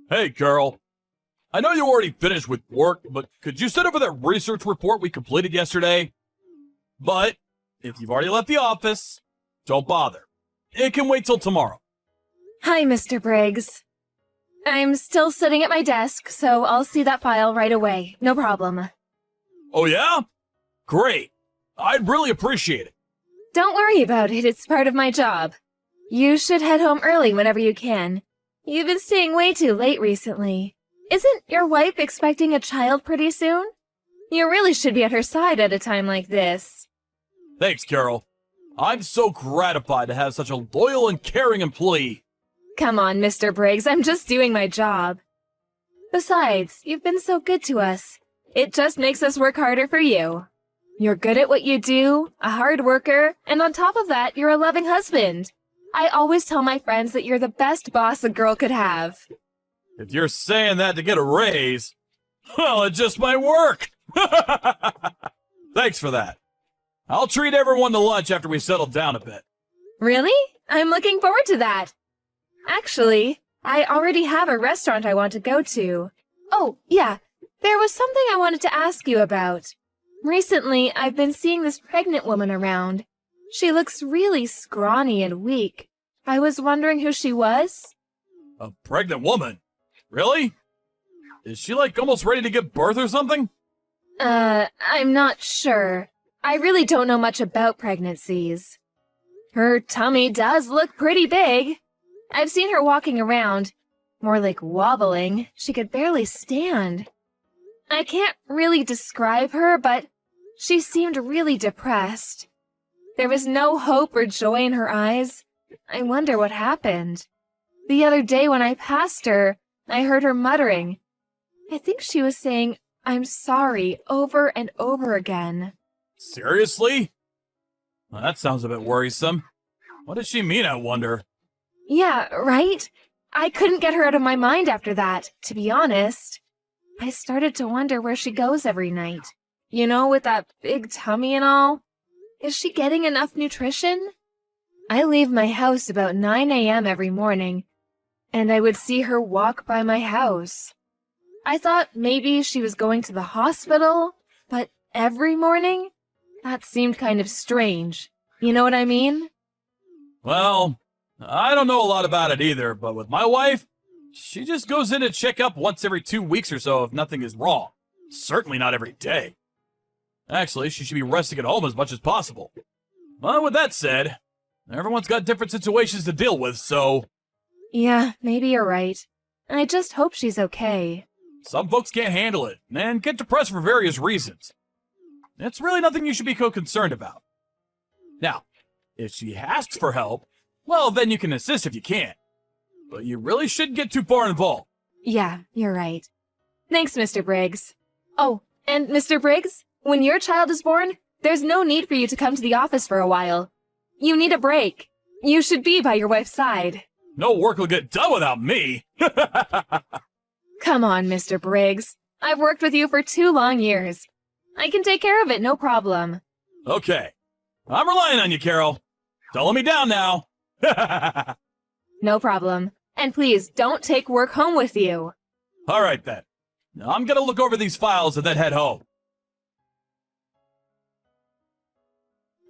Hey, Carol. I know you already finished with work, but could you send over that research report we completed yesterday? But if you've already left the office, don't bother. It can wait till tomorrow. Hi, Mr. Briggs. I'm still sitting at my desk, so I'll see that file right away. No problem. Oh, yeah? Great. I'd really appreciate it. Don't worry about it. It's part of my job. You should head home early whenever you can. You've been staying way too late recently. Isn't your wife expecting a child pretty soon? You really should be at her side at a time like this. Thanks, Carol. I'm so gratified to have such a loyal and caring employee. Come on, Mr. Briggs, I'm just doing my job. Besides, you've been so good to us. It just makes us work harder for you. You're good at what you do, a hard worker, and on top of that, you're a loving husband. I always tell my friends that you're the best boss a girl could have. If you're saying that to get a raise, well, it just might work. Thanks for that. I'll treat everyone to lunch after we settle down a bit. Really? I'm looking forward to that. Actually, I already have a restaurant I want to go to. Oh, yeah, there was something I wanted to ask you about. Recently, I've been seeing this pregnant woman around. She looks really scrawny and weak. I was wondering who she was. A pregnant woman? Really? Is she like almost ready to give birth or something? I'm not sure. I really don't know much about pregnancies. Her tummy does look pretty big. I've seen her walking around, more like wobbling. She could barely stand. I can't really describe her, but she seemed really depressed. There was no hope or joy in her eyes. I wonder what happened. The other day when I passed her, I heard her muttering. I think she was saying, "I'm sorry," over and over again. Seriously? Well, that sounds a bit worrisome. What does she mean, I wonder? Yeah, right? I couldn't get her out of my mind after that, to be honest. I started to wonder where she goes every night. You know, with that big tummy and all. Is she getting enough nutrition? I leave my house about 9 a.m. every morning, and I would see her walk by my house. I thought maybe she was going to the hospital, but every morning? That seemed kind of strange. You know what I mean? Well, I don't know a lot about it either, but with my wife, she just goes in to check up once every 2 weeks or so if nothing is wrong. Certainly not every day. Actually, she should be resting at home as much as possible. But with that said, everyone's got different situations to deal with, so... Yeah, maybe you're right. I just hope she's okay. Some folks can't handle it, and get depressed for various reasons. It's really nothing you should be concerned about. Now, if she asks for help, well, then you can assist if you can. But you really shouldn't get too far involved. Yeah, you're right. Thanks, Mr. Briggs. Oh, and Mr. Briggs, when your child is born, there's no need for you to come to the office for a while. You need a break. You should be by your wife's side. No work will get done without me. Come on, Mr. Briggs. I've worked with you for 2 long years. I can take care of it, no problem. Okay. I'm relying on you, Carol. Don't let me down now. No problem. And please, don't take work home with you. All right, then. I'm gonna look over these files and then head home.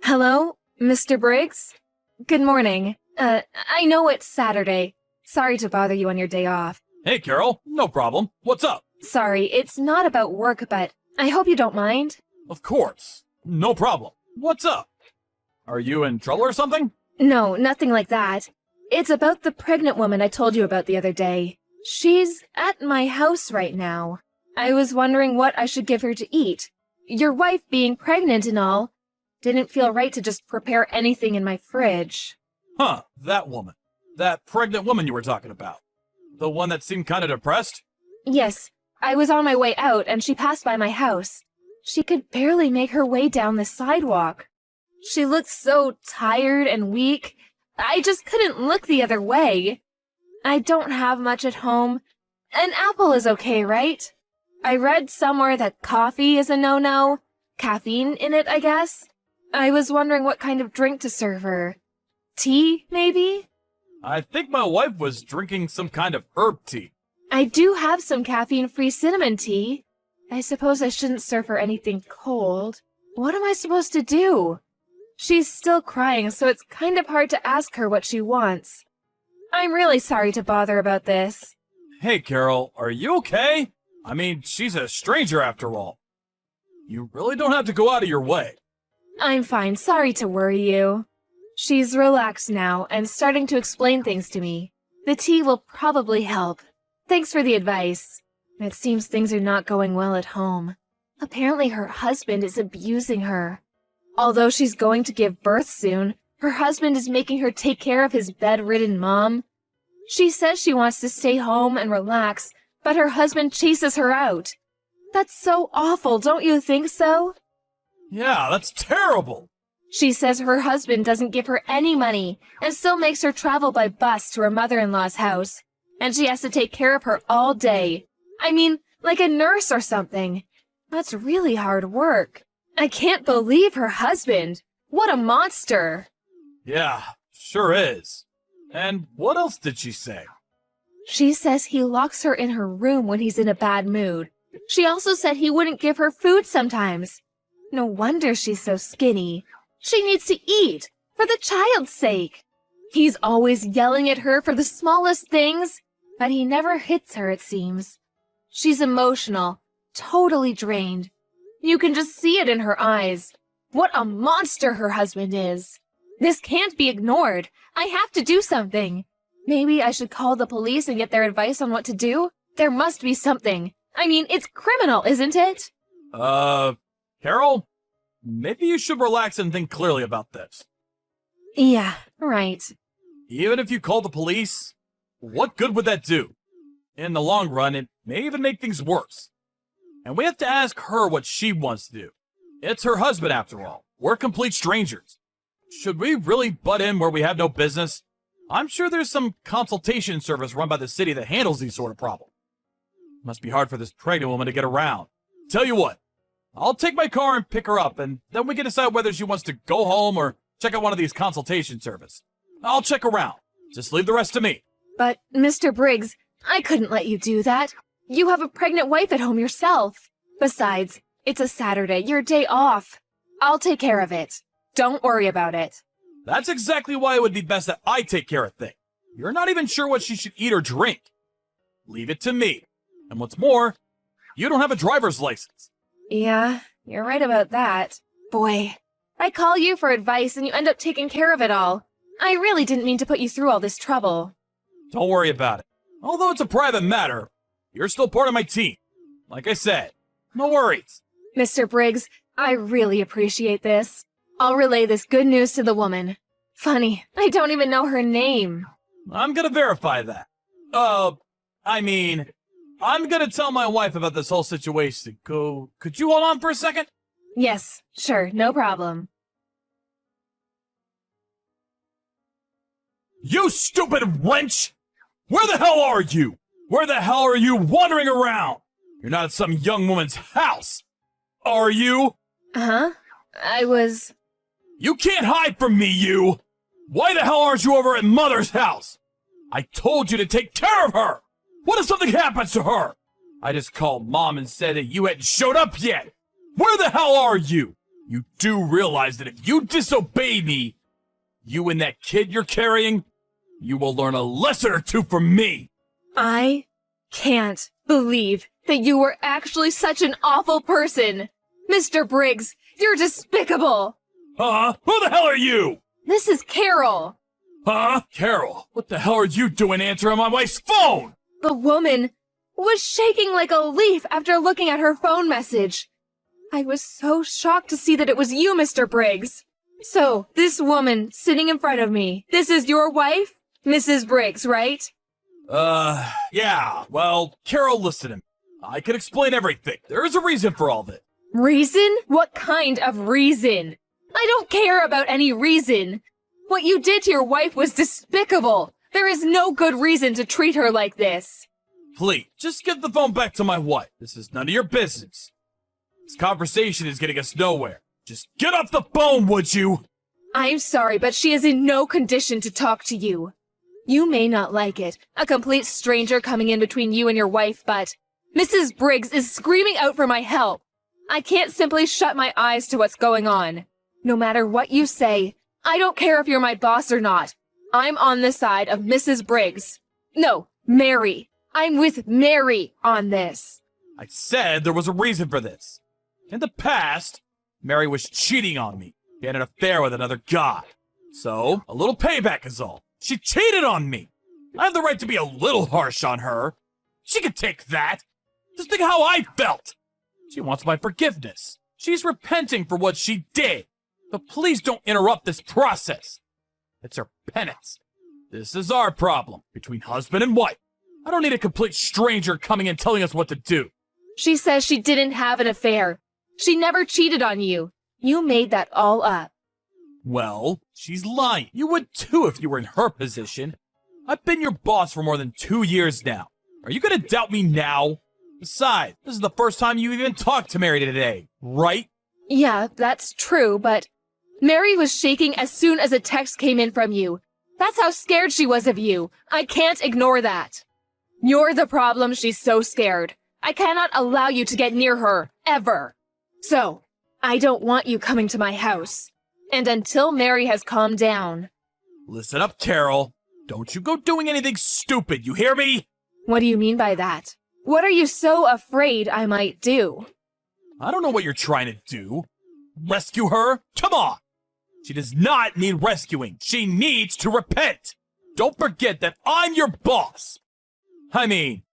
Hello, Mr. Briggs? Good morning. I know it's Saturday. Sorry to bother you on your day off. Hey, Carol. No problem. What's up? Sorry, it's not about work, but I hope you don't mind. Of course. No problem. What's up? Are you in trouble or something? No, nothing like that. It's about the pregnant woman I told you about the other day. She's at my house right now. I was wondering what I should give her to eat. Your wife being pregnant and all, didn't feel right to just prepare anything in my fridge. Huh, that woman. That pregnant woman you were talking about. The one that seemed kind of depressed? Yes, I was on my way out and she passed by my house. She could barely make her way down the sidewalk. She looked so tired and weak, I just couldn't look the other way. I don't have much at home. An apple is okay, right? I read somewhere that coffee is a no-no. Caffeine in it, I guess. I was wondering what kind of drink to serve her. Tea, maybe? I think my wife was drinking some kind of herb tea. I do have some caffeine-free cinnamon tea. I suppose I shouldn't serve her anything cold. What am I supposed to do? She's still crying, so it's kind of hard to ask her what she wants. I'm really sorry to bother about this. Hey, Carol, are you okay? I mean, she's a stranger after all. You really don't have to go out of your way. I'm fine, sorry to worry you. She's relaxed now and starting to explain things to me. The tea will probably help. Thanks for the advice. It seems things are not going well at home. Apparently her husband is abusing her. Although she's going to give birth soon, her husband is making her take care of his bedridden mom. She says she wants to stay home and relax, but her husband chases her out. That's so awful, don't you think so? Yeah, that's terrible. She says her husband doesn't give her any money and still makes her travel by bus to her mother-in-law's house, and she has to take care of her all day. I mean, like a nurse or something. That's really hard work. I can't believe her husband. What a monster. Yeah, sure is. And what else did she say? She says he locks her in her room when he's in a bad mood. She also said he wouldn't give her food sometimes. No wonder she's so skinny. She needs to eat, for the child's sake. He's always yelling at her for the smallest things, but he never hits her, it seems. She's emotional, totally drained. You can just see it in her eyes. What a monster her husband is. This can't be ignored. I have to do something. Maybe I should call the police and get their advice on what to do? There must be something. I mean, it's criminal, isn't it? Carol? Maybe you should relax and think clearly about this. Yeah, right. Even if you call the police, what good would that do? In the long run, it may even make things worse. And we have to ask her what she wants to do. It's her husband, after all. We're complete strangers. Should we really butt in where we have no business? I'm sure there's some consultation service run by the city that handles these sort of problems. Must be hard for this pregnant woman to get around. Tell you what, I'll take my car and pick her up, and then we can decide whether she wants to go home or check out one of these consultation services. I'll check around. Just leave the rest to me. But, Mr. Briggs, I couldn't let you do that. You have a pregnant wife at home yourself. Besides, it's a Saturday, your day off. I'll take care of it. Don't worry about it. That's exactly why it would be best that I take care of things. You're not even sure what she should eat or drink. Leave it to me. And what's more, you don't have a driver's license. Yeah, you're right about that. Boy, I call you for advice and you end up taking care of it all. I really didn't mean to put you through all this trouble. Don't worry about it. Although it's a private matter, you're still part of my team. Like I said, no worries. Mr. Briggs, I really appreciate this. I'll relay this good news to the woman. Funny, I don't even know her name. I'm gonna verify that. I'm gonna tell my wife about this whole situation. Could you hold on for a second? Yes, sure, no problem. You stupid wench! Where the hell are you? Where the hell are you wandering around? You're not at some young woman's house, are you? Huh? You can't hide from me, you! Why the hell aren't you over at Mother's house? I told you to take care of her! What if something happens to her? I just called Mom and said that you hadn't showed up yet! Where the hell are you? You do realize that if you disobey me, you and that kid you're carrying, you will learn a lesson or two from me! I can't believe that you were actually such an awful person! Mr. Briggs, you're despicable! Huh? Who the hell are you? This is Carol! Huh? Carol, what the hell are you doing answering my wife's phone? The woman was shaking like a leaf after looking at her phone message. I was so shocked to see that it was you, Mr. Briggs. So, this woman sitting in front of me, this is your wife? Mrs. Briggs, right? Yeah. Well, Carol, listen to me. I can explain everything. There is a reason for all this. Reason? What kind of reason? I don't care about any reason. What you did to your wife was despicable. There is no good reason to treat her like this. Please, just give the phone back to my wife. This is none of your business. This conversation is getting us nowhere. Just get off the phone, would you? I'm sorry, but she is in no condition to talk to you. You may not like it, a complete stranger coming in between you and your wife, but Mrs. Briggs is screaming out for my help. I can't simply shut my eyes to what's going on. No matter what you say, I don't care if you're my boss or not. I'm on the side of Mrs. Briggs. No, Mary. I'm with Mary on this. I said there was a reason for this. In the past, Mary was cheating on me. She had an affair with another guy. So, a little payback is all. She cheated on me. I have the right to be a little harsh on her. She can take that. Just think how I felt. She wants my forgiveness. She's repenting for what she did. But please don't interrupt this process. It's her penance. This is our problem, between husband and wife. I don't need a complete stranger coming and telling us what to do. She says she didn't have an affair. She never cheated on you. You made that all up. Well, she's lying. You would too if you were in her position. I've been your boss for more than 2 years now. Are you gonna doubt me now? Besides, this is the first time you even talked to Mary today, right? Yeah, that's true, but Mary was shaking as soon as a text came in from you. That's how scared she was of you. I can't ignore that. You're the problem. She's so scared. I cannot allow you to get near her, ever. So, I don't want you coming to my house. And until Mary has calmed down. Listen up, Carol. Don't you go doing anything stupid, you hear me? What do you mean by that? What are you so afraid I might do? I don't know what you're trying to do. Rescue her? Come on! She does not need rescuing. She needs to repent. Don't forget that I'm your boss. I mean,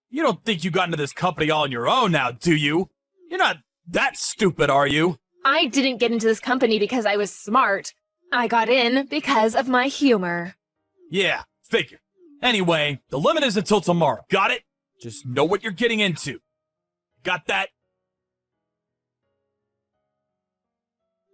you don't think you got into this company all on your own now, do you? You're not that stupid, are you? I didn't get into this company because I was smart. I got in because of my humor. Yeah, figure. Anyway, the limit is until tomorrow. Got it? Just know what you're getting into. Got that?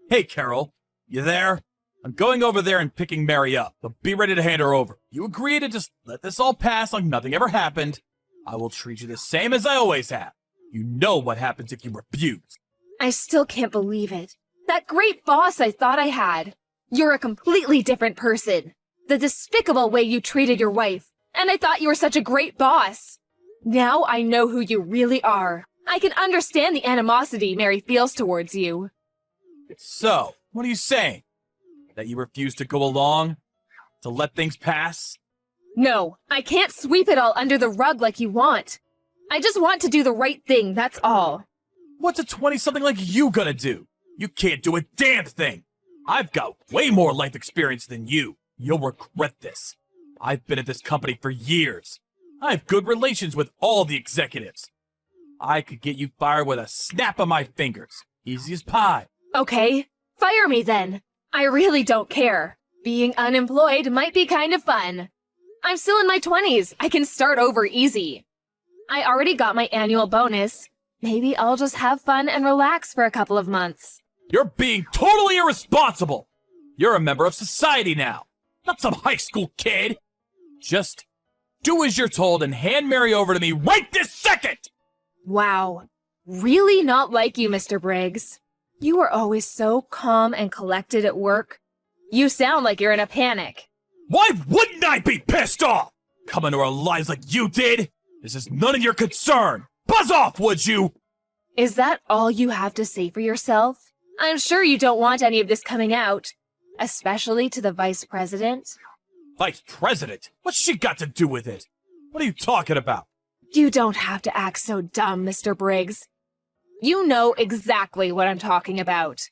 Hey, Carol. You there? I'm going over there and picking Mary up, but be ready to hand her over. You agree to just let this all pass like nothing ever happened. I will treat you the same as I always have. You know what happens if you refuse. I still can't believe it. That great boss I thought I had. You're a completely different person. The despicable way you treated your wife. And I thought you were such a great boss. Now I know who you really are. I can understand the animosity Mary feels towards you. So, what are you saying? That you refuse to go along? To let things pass? No, I can't sweep it all under the rug like you want. I just want to do the right thing, that's all. What's a 20-something like you gonna do? You can't do a damn thing. I've got way more life experience than you. You'll regret this. I've been at this company for years. I have good relations with all the executives. I could get you fired with a snap of my fingers. Easy as pie. Okay, fire me then. I really don't care. Being unemployed might be kind of fun. I'm still in my 20s. I can start over easy. I already got my annual bonus. Maybe I'll just have fun and relax for a couple of months. You're being totally irresponsible. You're a member of society now, not some high school kid. Just do as you're told and hand Mary over to me right this second! Wow. Really not like you, Mr. Briggs. You are always so calm and collected at work. You sound like you're in a panic. Why wouldn't I be pissed off? Coming to our lives like you did? This is none of your concern. Buzz off, would you? Is that all you have to say for yourself? I'm sure you don't want any of this coming out, especially to the vice president. Vice president? What's she got to do with it? What are you talking about? You don't have to act so dumb, Mr. Briggs. You know exactly what I'm talking about.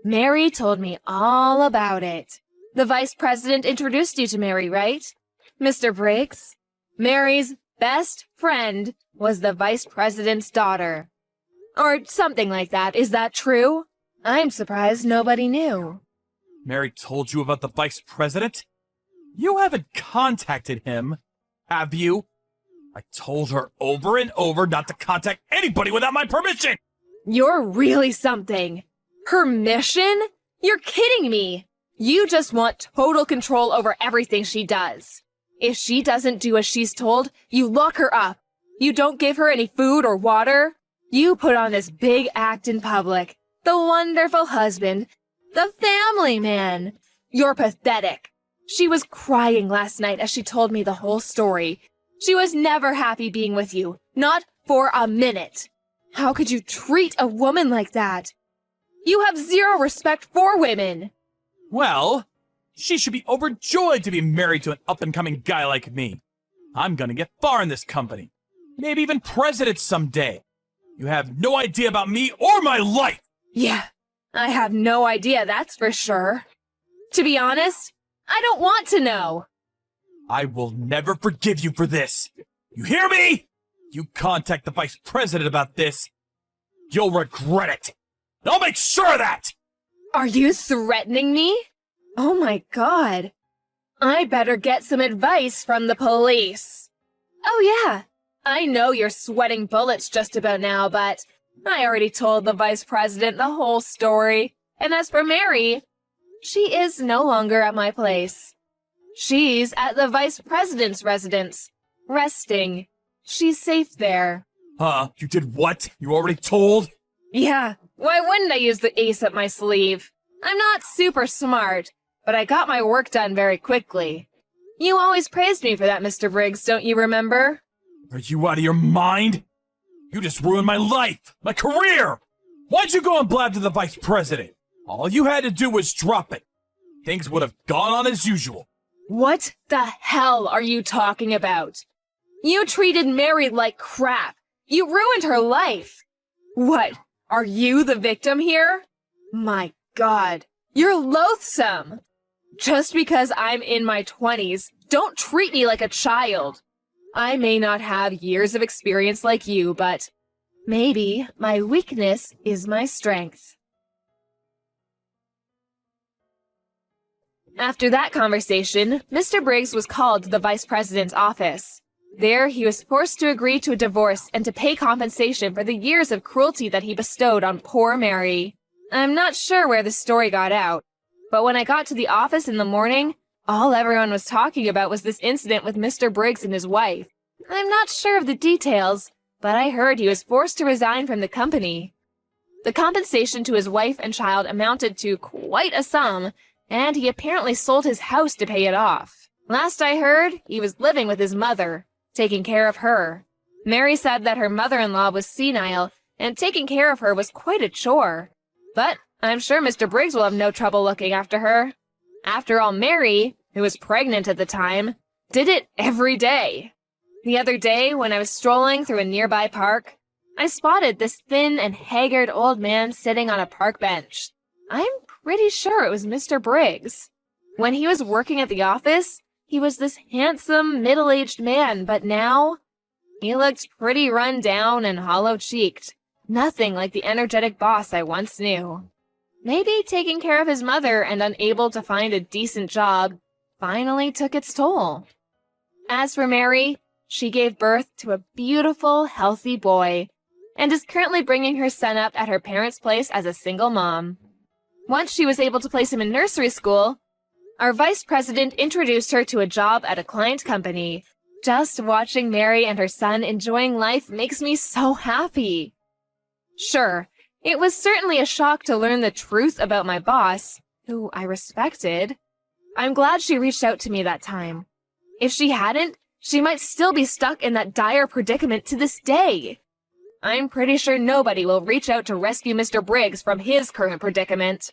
Mary told me all about it. The vice president introduced you to Mary, right? Mr. Briggs? Mary's best friend was the vice president's daughter. Or something like that. Is that true? I'm surprised nobody knew. Mary told you about the vice president? You haven't contacted him, have you? I told her over and over not to contact anybody without my permission! You're really something. Permission? You're kidding me. You just want total control over everything she does. If she doesn't do as she's told, you lock her up. You don't give her any food or water. You put on this big act in public. The wonderful husband. The family man. You're pathetic. She was crying last night as she told me the whole story. She was never happy being with you, not for a minute. How could you treat a woman like that? You have zero respect for women. Well, she should be overjoyed to be married to an up-and-coming guy like me. I'm gonna get far in this company. Maybe even president someday. You have no idea about me or my life! Yeah, I have no idea, that's for sure. To be honest, I don't want to know. I will never forgive you for this. You hear me? You contact the vice president about this. You'll regret it. I'll make sure of that! Are you threatening me? Oh my god. I better get some advice from the police. Oh yeah, I know you're sweating bullets just about now, but I already told the vice president the whole story. And as for Mary, she is no longer at my place. She's at the vice president's residence, resting. She's safe there. Huh? You did what? You already told? Yeah, why wouldn't I use the ace up my sleeve? I'm not super smart, but I got my work done very quickly. You always praised me for that, Mr. Briggs, don't you remember? Are you out of your mind? You just ruined my life, my career! Why'd you go and blab to the vice president? All you had to do was drop it. Things would have gone on as usual. What the hell are you talking about? You treated Mary like crap. You ruined her life. What, are you the victim here? My God, you're loathsome. Just because I'm in my 20s, don't treat me like a child. I may not have years of experience like you, but maybe my weakness is my strength. After that conversation, Mr. Briggs was called to the vice president's office. There, he was forced to agree to a divorce and to pay compensation for the years of cruelty that he bestowed on poor Mary. I'm not sure where the story got out, but when I got to the office in the morning, all everyone was talking about was this incident with Mr. Briggs and his wife. I'm not sure of the details, but I heard he was forced to resign from the company. The compensation to his wife and child amounted to quite a sum, and he apparently sold his house to pay it off. Last I heard, he was living with his mother, taking care of her. Mary said that her mother-in-law was senile, and taking care of her was quite a chore. But I'm sure Mr. Briggs will have no trouble looking after her. After all, Mary, who was pregnant at the time, did it every day. The other day, when I was strolling through a nearby park, I spotted this thin and haggard old man sitting on a park bench. I'm pretty sure it was Mr. Briggs. When he was working at the office, he was this handsome, middle-aged man, but now he looked pretty run down and hollow-cheeked. Nothing like the energetic boss I once knew. Maybe taking care of his mother and unable to find a decent job finally took its toll. As for Mary, she gave birth to a beautiful, healthy boy and is currently bringing her son up at her parents' place as a single mom. Once she was able to place him in nursery school, our vice president introduced her to a job at a client company. Just watching Mary and her son enjoying life makes me so happy. Sure, it was certainly a shock to learn the truth about my boss, who I respected. I'm glad she reached out to me that time. If she hadn't, she might still be stuck in that dire predicament to this day. I'm pretty sure nobody will reach out to rescue Mr. Briggs from his current predicament.